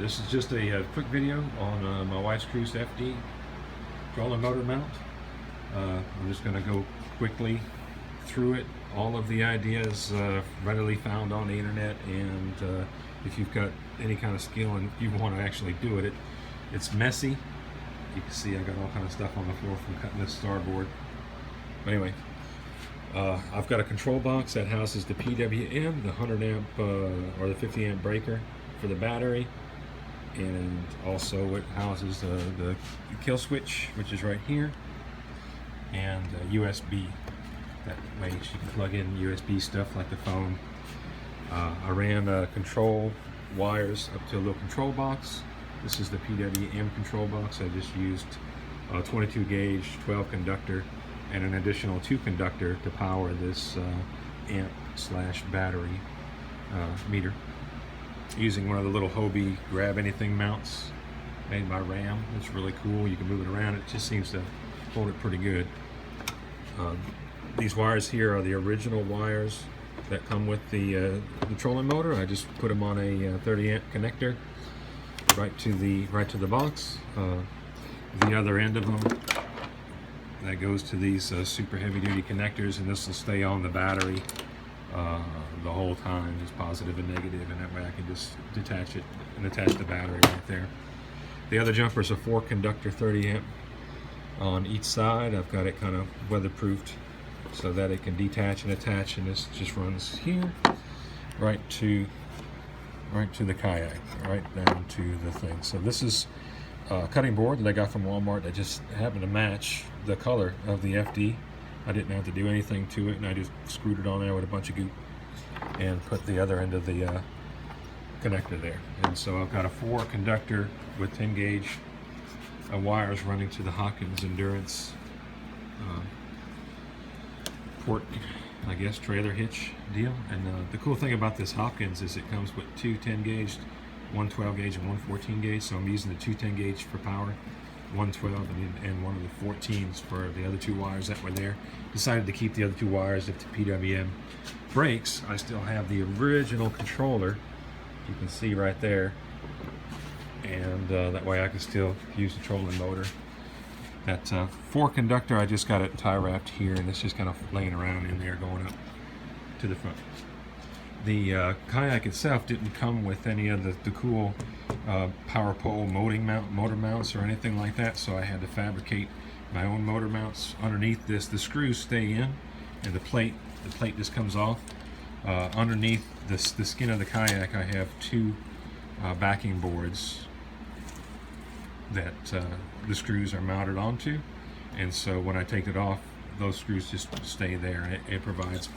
This is just a quick video on my wife's Cruise FD trolling motor mount. I'm just going to go quickly through it. All of the ideas readily found on the internet, and if you've got any kind of skill and you want to actually do it, it's messy. You can see I got all kind of stuff on the floor from cutting this starboard. But anyway, I've got a control box that houses the PWM, the 100 amp or the 50 amp breaker for the battery, and also it houses the kill switch, which is right here, and USB. That way you can plug in USB stuff like the phone. I ran control wires up to a little control box. This is the PWM control box. I just used 22 gauge 12 conductor and an additional 2 conductor to power this amp slash battery meter, using one of the little Hobie grab anything mounts made by Ram. It's really cool. You can move it around. It just seems to hold it pretty good. These wires here are the original wires that come with the trolling motor. I just put them on a 30 amp connector right to the box. The other end of them that goes to these super heavy duty connectors, and this will stay on the battery the whole time, just positive and negative, and that way I can just detach it and attach the battery right there. The other jumper is a 4 conductor 30 amp on each side. I've got it kind of weatherproofed so that it can detach and attach, and this just runs here right to the kayak, right down to the thing. So this is a cutting board that I got from Walmart that just happened to match the color of the FD. I didn't have to do anything to it, and I just screwed it on there with a bunch of goop and put the other end of the connector there. And so I've got a 4 conductor with 10 gauge wires running to the Hawkins Endurance port, I guess, trailer hitch deal. And the cool thing about this Hawkins is it comes with 2 10 gauge, 1 12 gauge, and 1 14 gauge. So I'm using the 2 10 gauge for power, 1 12, and one of the 14s for the other 2 wires that were there. Decided to keep the other 2 wires if the PWM breaks. I still have the original controller, you can see right there, and that way I can still use the trolling motor. That 4 conductor, I just got it tie wrapped here, and it's just kind of laying around in there going up to the front. The kayak itself didn't come with any of the cool power pole motor mounts or anything like that, so I had to fabricate my own motor mounts. Underneath this, the screws stay in, and the plate just comes off. Underneath the skin of the kayak, I have 2 backing boards that the screws are mounted onto, and so when I take it off, those screws just stay there, and it provides,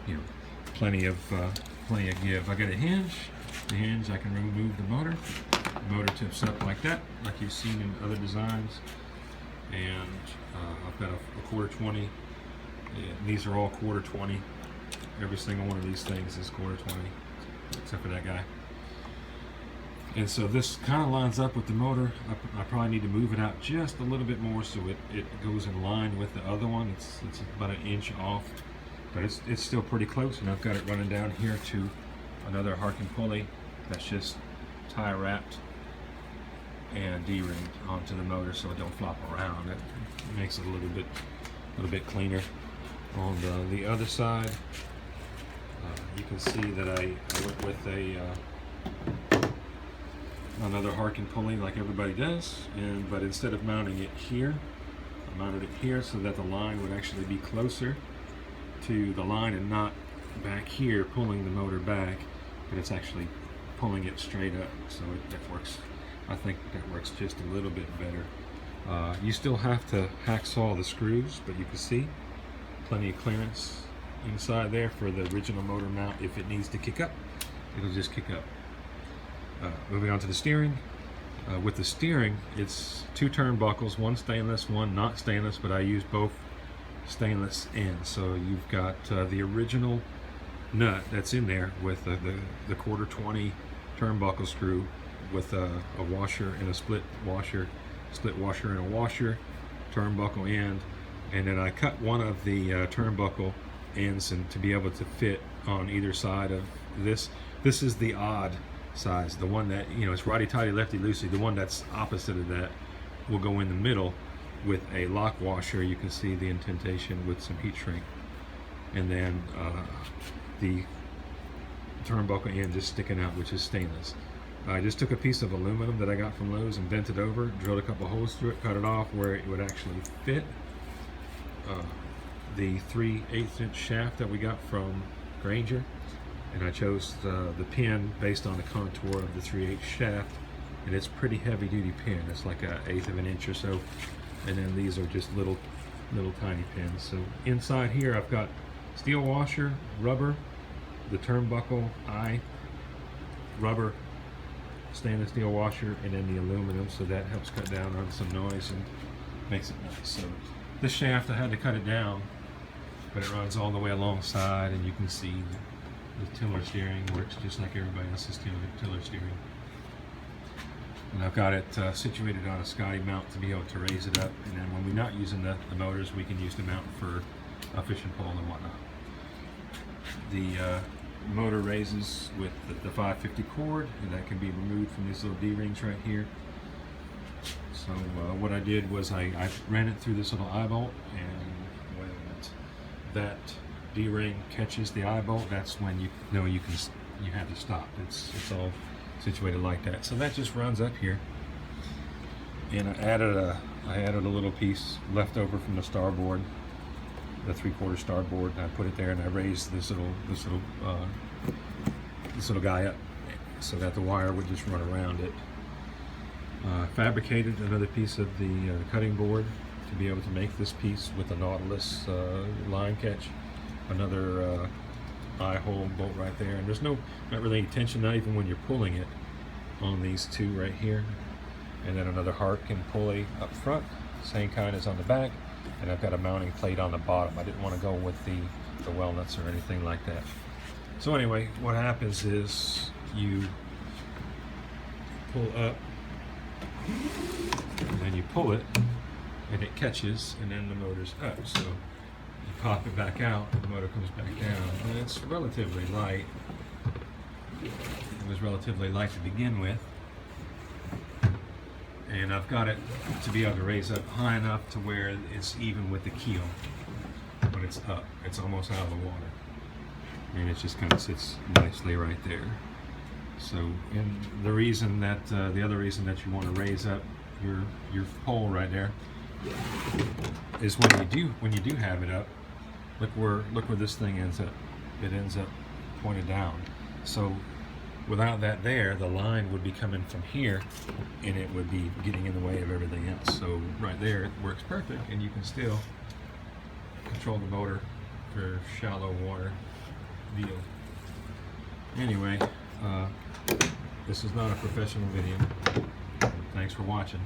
you know, plenty of give. I got a hinge. The hinge, I can remove the motor. The motor tips up like that, like you've seen in other designs. And I've got a quarter 20. These are all quarter 20. Every single one of these things is quarter 20, except for that guy. And so this kind of lines up with the motor. I probably need to move it out just a little bit more so it goes in line with the other one. It's about an inch off, but it's still pretty close. And I've got it running down here to another Harkin pulley that's just tie wrapped and D-ringed onto the motor so it don't flop around. It makes it a little bit cleaner. On the other side, you can see that I went with another Harkin pulley like everybody does, but instead of mounting it here, I mounted it here so that the line would actually be closer to the line and not back here pulling the motor back, but it's actually pulling it straight up. So that works. I think that works just a little bit better. You still have to hacksaw the screws, but you can see plenty of clearance inside there for the original motor mount. If it needs to kick up, it'll just kick up. Moving on to the steering. With the steering, it's 2 turnbuckles, one stainless, one not stainless, but I use both stainless ends. So you've got the original nut that's in there with the quarter 20 turnbuckle screw with a washer and a split washer and a washer, turnbuckle end, and then I cut one of the turnbuckle ends and to be able to fit on either side of this. This is the odd size. The one that, you know, it's righty tighty, lefty loosey. The one that's opposite of that will go in the middle with a lock washer. You can see the indentation with some heat shrink, and then the turnbuckle end just sticking out, which is stainless. I just took a piece of aluminum that I got from Lowe's and bent it over, drilled a couple holes through it, cut it off where it would actually fit. The 3/8 inch shaft that we got from Granger, and I chose the pin based on the contour of the 3/8 shaft, and it's pretty heavy duty pin. It's like an 1/8 of an inch or so, and then these are just little tiny pins. So inside here I've got steel washer, rubber, the turnbuckle eye, rubber, stainless steel washer, and then the aluminum, so that helps cut down on some noise and makes it nice. So this shaft, I had to cut it down, but it runs all the way alongside, and you can see the tiller steering works just like everybody else's tiller steering. And I've got it situated on a Scotty mount to be able to raise it up, and then when we're not using the motors, we can use the mount for a fishing pole and whatnot. The motor raises with the 550 cord, and that can be removed from these little D-rings right here. So what I did was I ran it through this little eye bolt, and when that D-ring catches the eye bolt, that's when you know you have to stop. It's all situated like that. So that just runs up here, and I added a little piece left over from the starboard, the 3/4 starboard, and I put it there, and I raised this little guy up so that the wire would just run around it. Fabricated another piece of the cutting board to be able to make this piece with the Nautilus line catch. Another eye hole bolt right there, and there's not really any tension, not even when you're pulling it, on these two right here. And then another Harkin pulley up front, same kind as on the back, and I've got a mounting plate on the bottom. I didn't want to go with the well nuts or anything like that. So anyway, what happens is you pull up, and then you pull it, and it catches, and then the motor's up. So you pop it back out, the motor comes back down, and it's relatively light. It was relatively light to begin with, and I've got it to be able to raise up high enough to where it's even with the keel, but it's up. It's almost out of the water, and it just kind of sits nicely right there. So, and the reason that the other reason that you want to raise up your pole right there is when you do have it up, look where this thing ends up. It ends up pointed down. So without that there, the line would be coming from here, and it would be getting in the way of everything else. So right there, it works perfect, and you can still control the motor for shallow water deal. Anyway, this is not a professional video. Thanks for watching.